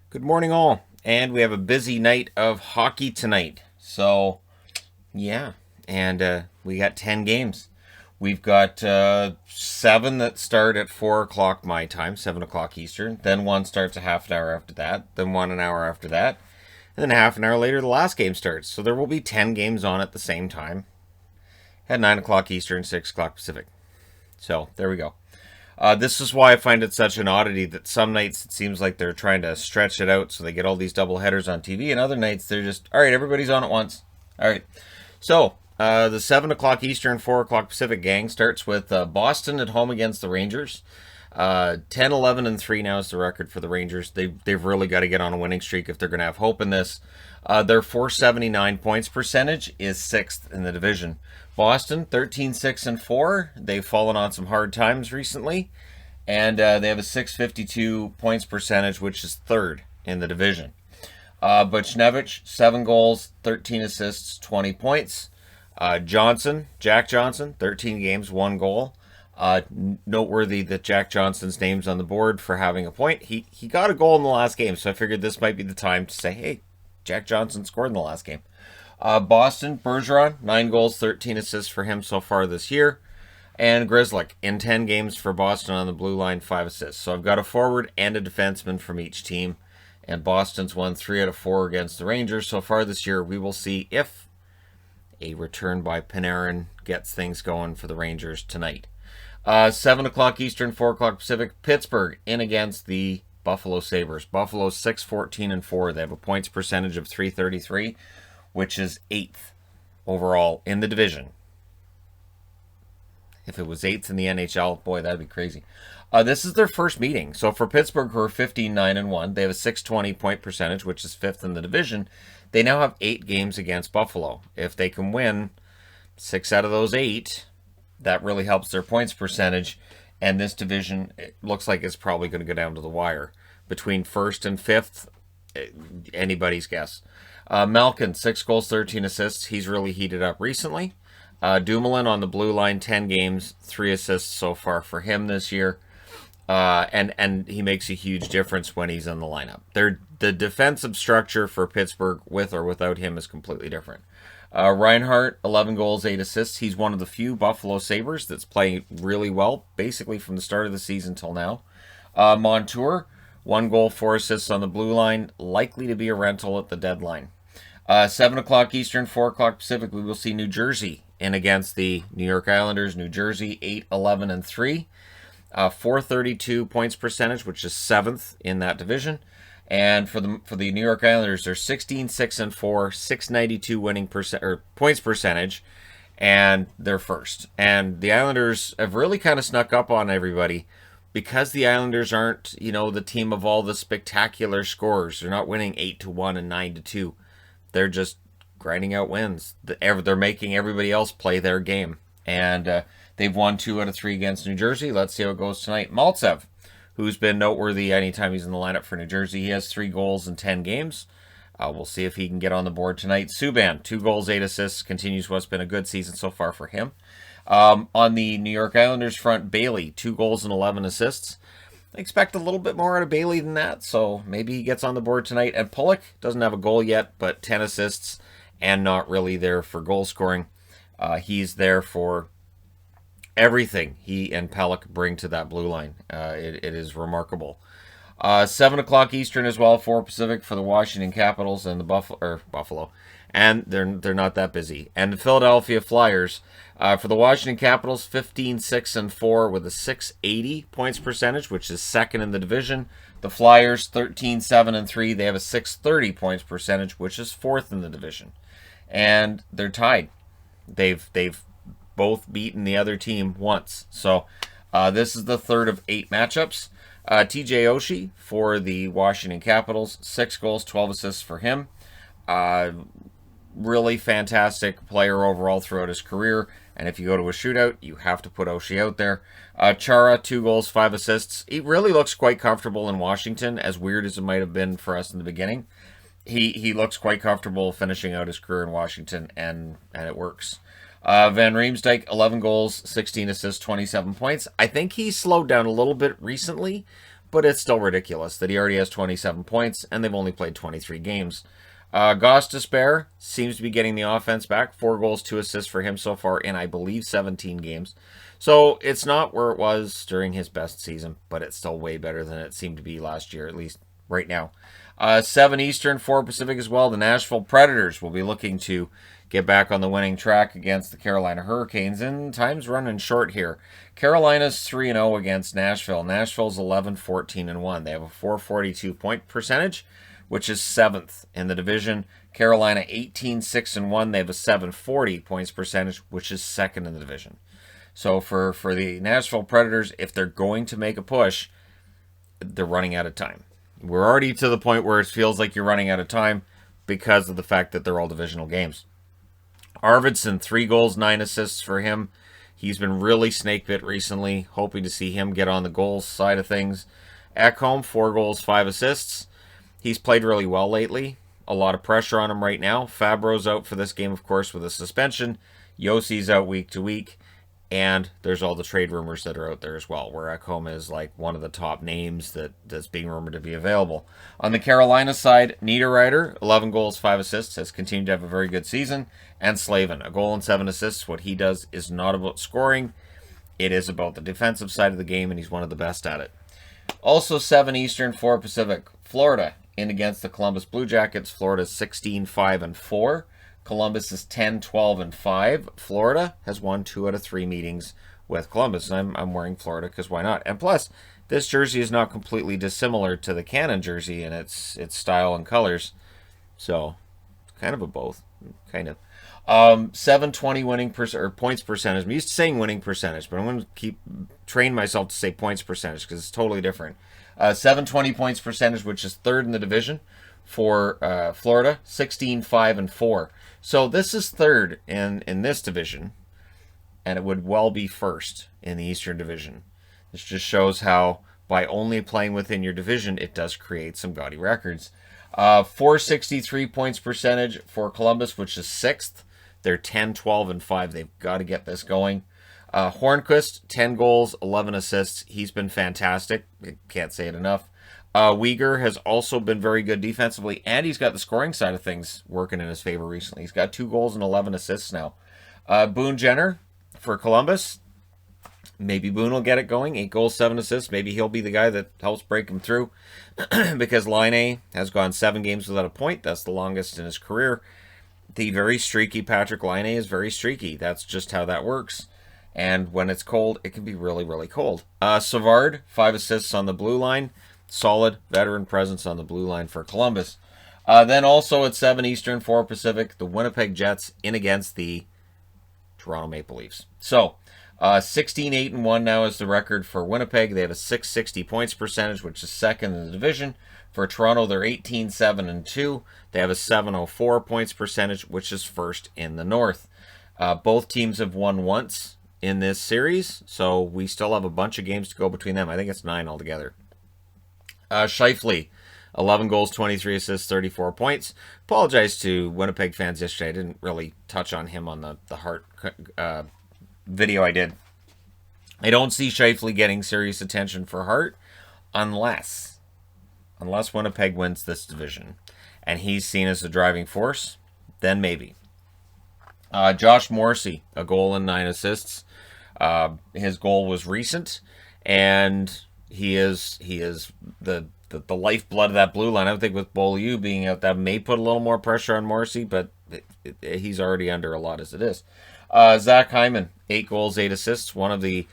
Good morning, all. And we have a busy night of hockey tonight. So, yeah. And we got 10 games. We've got 7 that start at 4 o'clock my time, 7 o'clock Eastern. Then one starts a half an hour after that. Then one an hour after that. And then half an hour later, the last game starts. So there will be 10 games on at the same time at 9 o'clock Eastern, 6 o'clock Pacific. So, there we go. This is why I find it such an oddity that some nights it seems like they're trying to stretch it out so they get all these double headers on TV, and other nights they're just, all right, everybody's on at once. All right. So, the 7 o'clock Eastern, 4 o'clock Pacific gang starts with Boston at home against the Rangers. 10, 11, and 3 now is the record for the Rangers. They've really got to get on a winning streak if they're going to have hope in this. Their 479 points percentage is 6th in the division. Boston, 13, 6, and 4. They've fallen on some hard times recently. And they have a 652 points percentage, which is 3rd in the division. Buchnevich, 7 goals, 13 assists, 20 points. Jack Johnson, 13 games, 1 goal. Noteworthy that Jack Johnson's name's on the board for having a point. He got a goal in the last game, so I figured this might be the time to say, hey, Jack Johnson scored in the last game. Boston, Bergeron, 9 goals, 13 assists for him so far this year. And Grzelcyk, in 10 games for Boston on the blue line, 5 assists. So I've got a forward and a defenseman from each team. And Boston's won 3 out of 4 against the Rangers so far this year. We will see if a return by Panarin gets things going for the Rangers tonight. 7 o'clock Eastern, 4 o'clock Pacific. Pittsburgh in against the Buffalo Sabres. Buffalo 6, 14, and 4. They have a points percentage of 333, which is 8th overall in the division. If it was 8th in the NHL, boy, that'd be crazy. This is their first meeting. So for Pittsburgh, who are 15, 9, and 1, they have a 620 point percentage, which is 5th in the division. They now have 8 games against Buffalo. If they can win 6 out of those 8, that really helps their points percentage. And this division, it looks like it's probably going to go down to the wire. Between 1st and 5th, anybody's guess. Malkin, 6 goals, 13 assists. He's really heated up recently. Dumoulin on the blue line, 10 games, 3 assists so far for him this year. And he makes a huge difference when he's in the lineup. The defensive structure for Pittsburgh, with or without him, is completely different. Reinhart, 11 goals, 8 assists. He's one of the few Buffalo Sabres that's playing really well, basically from the start of the season till now. Montour, 1 goal, 4 assists on the blue line, likely to be a rental at the deadline. 7 o'clock Eastern, 4 o'clock Pacific, we will see New Jersey in against the New York Islanders. New Jersey, 8, 11, and 3. 432 points percentage, which is 7th in that division. And for the New York Islanders, they're 16, 6, and 4, 692 points percentage, and they're first. And the Islanders have really kind of snuck up on everybody because the Islanders aren't, the team of all the spectacular scores. They're not winning 8-1 and 9-2. They're just grinding out wins. They're making everybody else play their game. And they've won 2 out of 3 against New Jersey. Let's see how it goes tonight. Maltsev, who's been noteworthy anytime he's in the lineup for New Jersey. He has 3 goals in 10 games. We'll see if he can get on the board tonight. Subban, 2 goals, 8 assists, continues what's been a good season so far for him. On the New York Islanders front, Bailey, 2 goals and 11 assists. I expect a little bit more out of Bailey than that, so maybe he gets on the board tonight. And Pulock doesn't have a goal yet, but 10 assists and not really there for goal scoring. He's there for everything he and Pulock bring to that blue line. It is remarkable. 7 o'clock Eastern as well, 4 Pacific for the Washington Capitals and the Buffalo. And they're not that busy. And the Philadelphia Flyers, for the Washington Capitals, 15, 6, and 4 with a 680 points percentage, which is 2nd in the division. The Flyers, 13, 7, and 3. They have a 630 points percentage, which is 4th in the division. And they're tied. They've both beaten the other team once. So this is the 3rd of 8 matchups. TJ Oshie for the Washington Capitals, 6 goals, 12 assists for him. Really fantastic player overall throughout his career. And if you go to a shootout, you have to put Oshie out there. Chara, 2 goals, 5 assists. He really looks quite comfortable in Washington, as weird as it might have been for us in the beginning. He looks quite comfortable finishing out his career in Washington, and it works. Van Riemsdyk, 11 goals, 16 assists, 27 points. I think he's slowed down a little bit recently, but it's still ridiculous that he already has 27 points and they've only played 23 games. Gostisbehere seems to be getting the offense back. 4 goals, 2 assists for him so far in, I believe, 17 games. So it's not where it was during his best season, but it's still way better than it seemed to be last year, at least right now. 7 Eastern, 4 Pacific as well. The Nashville Predators will be looking to get back on the winning track against the Carolina Hurricanes, and time's running short here. Carolina's 3-0 against Nashville. Nashville's 11-14-1. They have a .442 point percentage, which is 7th in the division. Carolina 18-6-1. They have a .740 points percentage, which is 2nd in the division. So for the Nashville Predators, if they're going to make a push, they're running out of time. We're already to the point where it feels like you're running out of time because of the fact that they're all divisional games. Arvidsson, 3 goals, 9 assists for him. He's been really snake bit recently. Hoping to see him get on the goals side of things. Ekholm, 4 goals, 5 assists. He's played really well lately. A lot of pressure on him right now. Fabro's out for this game, of course, with a suspension. Yossi's out week to week. And there's all the trade rumors that are out there as well, where Ekholm is like one of the top names that's being rumored to be available. On the Carolina side, Niederreiter, 11 goals, 5 assists, has continued to have a very good season. And Slavin, 1 goal and 7 assists. What he does is not about scoring. It is about the defensive side of the game, and he's one of the best at it. Also 7 Eastern, 4 Pacific. Florida in against the Columbus Blue Jackets. Florida's 16-5-4. Columbus is 10-12-5. Florida has won 2 out of 3 meetings with Columbus. And I'm wearing Florida because why not? And plus, this jersey is not completely dissimilar to the Cannon jersey in its style and colors. So, kind of a both. Kind of. 720 winning points percentage. I'm used to saying winning percentage, but I'm going to train myself to say points percentage because it's totally different. 720 points percentage, which is 3rd in the division for Florida, 16-5-4. So this is 3rd in this division, and it would well be 1st in the Eastern Division. This just shows how by only playing within your division, it does create some gaudy records. 463 points percentage for Columbus, which is 6th. They're 10-12-5. They've got to get this going. Hornquist, 10 goals, 11 assists. He's been fantastic. I can't say it enough. Uyghur has also been very good defensively, and he's got the scoring side of things working in his favor recently. He's got 2 goals and 11 assists now. Boone Jenner for Columbus. Maybe Boone will get it going. 8 goals, 7 assists. Maybe he'll be the guy that helps break him through because Laine has gone 7 games without a point. That's the longest in his career. The very streaky Patrick Laine is very streaky. That's just how that works. And when it's cold, it can be really, really cold. Savard, 5 assists on the blue line. Solid veteran presence on the blue line for Columbus. Then also at 7 Eastern, 4 Pacific, the Winnipeg Jets in against the Toronto Maple Leafs. So, 16-8-1 now is the record for Winnipeg. They have a 660 points percentage, which is 2nd in the division. For Toronto, they're 18-7-2. They have a 704 points percentage, which is 1st in the North. Both teams have won once in this series, so we still have a bunch of games to go between them. I think it's 9 altogether. Scheifele, 11 goals, 23 assists, 34 points. Apologize to Winnipeg fans yesterday. I didn't really touch on him on the Hart video I did. I don't see Scheifele getting serious attention for Hart unless Winnipeg wins this division and he's seen as the driving force, then maybe. Josh Morrissey, 1 goal and 9 assists. His goal was recent, and he is the lifeblood of that blue line. I would think with Beaulieu being out, that may put a little more pressure on Morrissey, but he's already under a lot as it is. Zach Hyman, 8 goals, 8 assists. One of the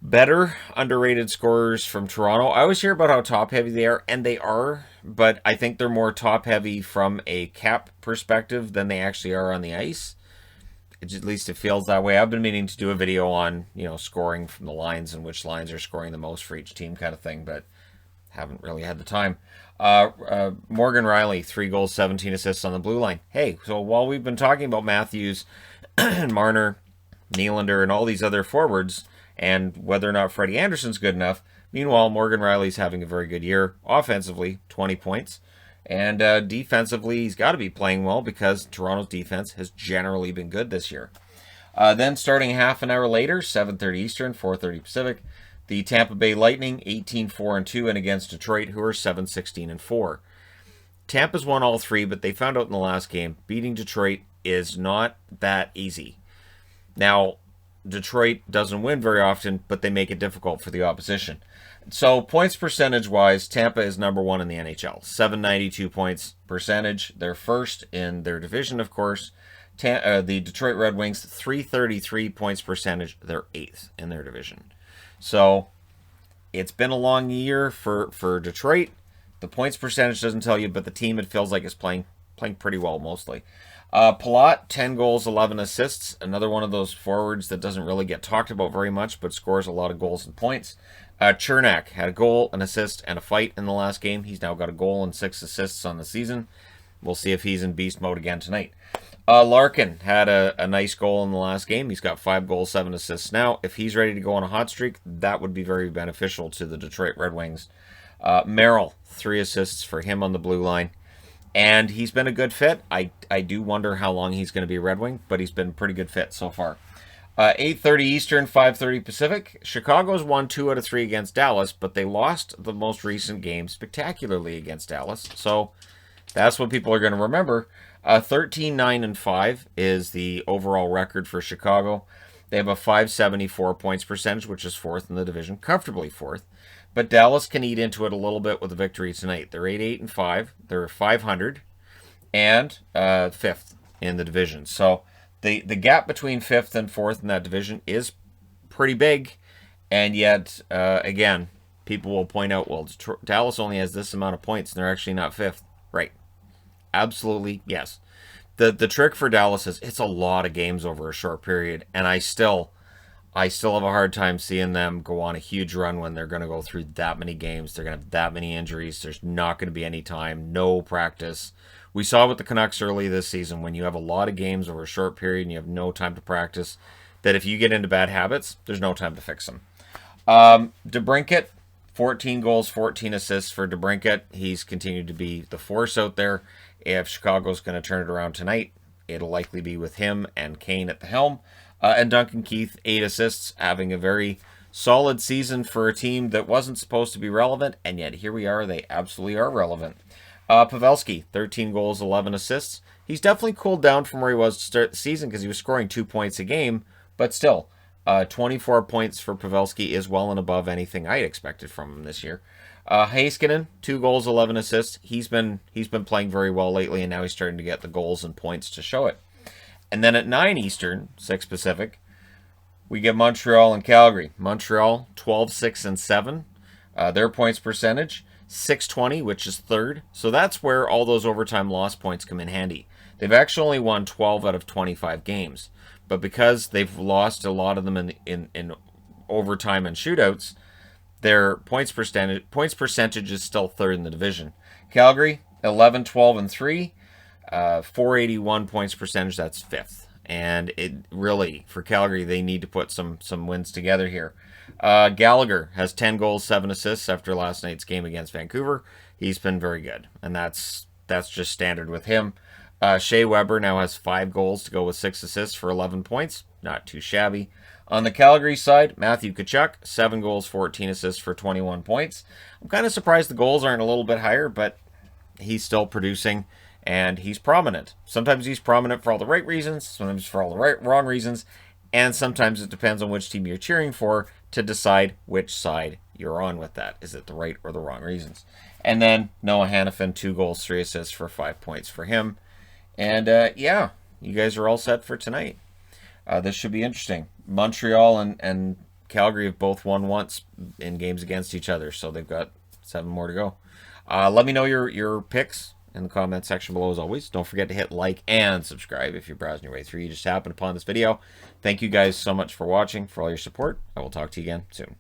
better underrated scorers from Toronto. I always hear about how top-heavy they are, and they are, but I think they're more top-heavy from a cap perspective than they actually are on the ice. At least it feels that way. I've been meaning to do a video on, scoring from the lines and which lines are scoring the most for each team kind of thing, but haven't really had the time. Morgan Riley, 3 goals, 17 assists on the blue line. Hey, so while we've been talking about Matthews and Marner, Nylander, and all these other forwards, and whether or not Freddie Anderson's good enough, meanwhile, Morgan Riley's having a very good year. Offensively, 20 points. And defensively, he's got to be playing well because Toronto's defense has generally been good this year. Then starting half an hour later, 7:30 Eastern, 4:30 Pacific, The Tampa Bay Lightning, 18-4-2, and against Detroit, who are 7-16-4. Tampa's won all three, but they found out in the last game, beating Detroit is not that easy. Now, Detroit doesn't win very often, but they make it difficult for the opposition. So, points percentage-wise, Tampa is number one in the NHL. 792 points percentage. They're first in their division, of course. The Detroit Red Wings, 333 points percentage. They're eighth in their division. So, it's been a long year for Detroit. The points percentage doesn't tell you, but the team, it feels like, is playing pretty well mostly. Palat, 10 goals, 11 assists. Another one of those forwards that doesn't really get talked about very much, but scores a lot of goals and points. Chernak had a goal, an assist, and a fight in the last game. He's now got a goal and 6 assists on the season. We'll see if he's in beast mode again tonight. Larkin had a nice goal in the last game. He's got 5 goals, 7 assists now. If he's ready to go on a hot streak, that would be very beneficial to the Detroit Red Wings. Merrill, 3 assists for him on the blue line. And he's been a good fit. I do wonder how long he's going to be a Red Wing, but he's been a pretty good fit so far. 8:30 Eastern, 5:30 Pacific. Chicago's won 2 out of 3 against Dallas, but they lost the most recent game spectacularly against Dallas. So that's what people are going to remember. 13-9-5 is the overall record for Chicago. They have a 574 points percentage, which is 4th in the division, comfortably 4th. But Dallas can eat into it a little bit with a victory tonight. They're 8-8-5. They're 500 and 5th in the division. So the gap between 5th and 4th in that division is pretty big. And yet, again, people will point out, well, Dallas only has this amount of points, and they're actually not 5th. Right. Absolutely, yes. The trick for Dallas is it's a lot of games over a short period, and I still have a hard time seeing them go on a huge run when they're going to go through that many games. They're going to have that many injuries. There's not going to be any time, no practice. We saw with the Canucks early this season, when you have a lot of games over a short period and you have no time to practice, that if you get into bad habits, there's no time to fix them. DeBrincat, 14 goals, 14 assists for DeBrincat. He's continued to be the force out there. If Chicago's going to turn it around tonight, it'll likely be with him and Kane at the helm. And Duncan Keith, 8 assists, having a very solid season for a team that wasn't supposed to be relevant, and yet here we are. They absolutely are relevant. Pavelski, 13 goals, 11 assists. He's definitely cooled down from where he was to start the season because he was scoring 2 points a game, but still, 24 points for Pavelski is well and above anything I'd expected from him this year. Heiskanen, 2 goals, 11 assists. He's been playing very well lately, and now he's starting to get the goals and points to show it. And then at 9 Eastern, 6 Pacific, we get Montreal and Calgary. Montreal, 12-6-7. Their points percentage, 620, which is 3rd. So that's where all those overtime loss points come in handy. They've actually only won 12 out of 25 games. But because they've lost a lot of them in overtime and shootouts, their points percentage is still 3rd in the division. Calgary, 11-12-3. 481 points percentage, that's 5th. And it really, for Calgary, they need to put some wins together here. Gallagher has 10 goals, 7 assists after last night's game against Vancouver. He's been very good, and that's just standard with him. Shea Weber now has 5 goals to go with 6 assists for 11 points. Not too shabby. On the Calgary side, Matthew Tkachuk, 7 goals, 14 assists for 21 points. I'm kind of surprised the goals aren't a little bit higher, but he's still producing. And he's prominent. Sometimes he's prominent for all the right reasons, sometimes for all the wrong reasons, and sometimes it depends on which team you're cheering for to decide which side you're on with that. Is it the right or the wrong reasons? And then Noah Hannafin, 2 goals, 3 assists for 5 points for him. And yeah, you guys are all set for tonight. This should be interesting. Montreal and Calgary have both won once in games against each other, so they've got 7 more to go. Let me know your picks in the comment section below as always. Don't forget to hit like and subscribe if you're browsing your way through. You just happened upon this video. Thank you guys so much for watching, for all your support. I will talk to you again soon.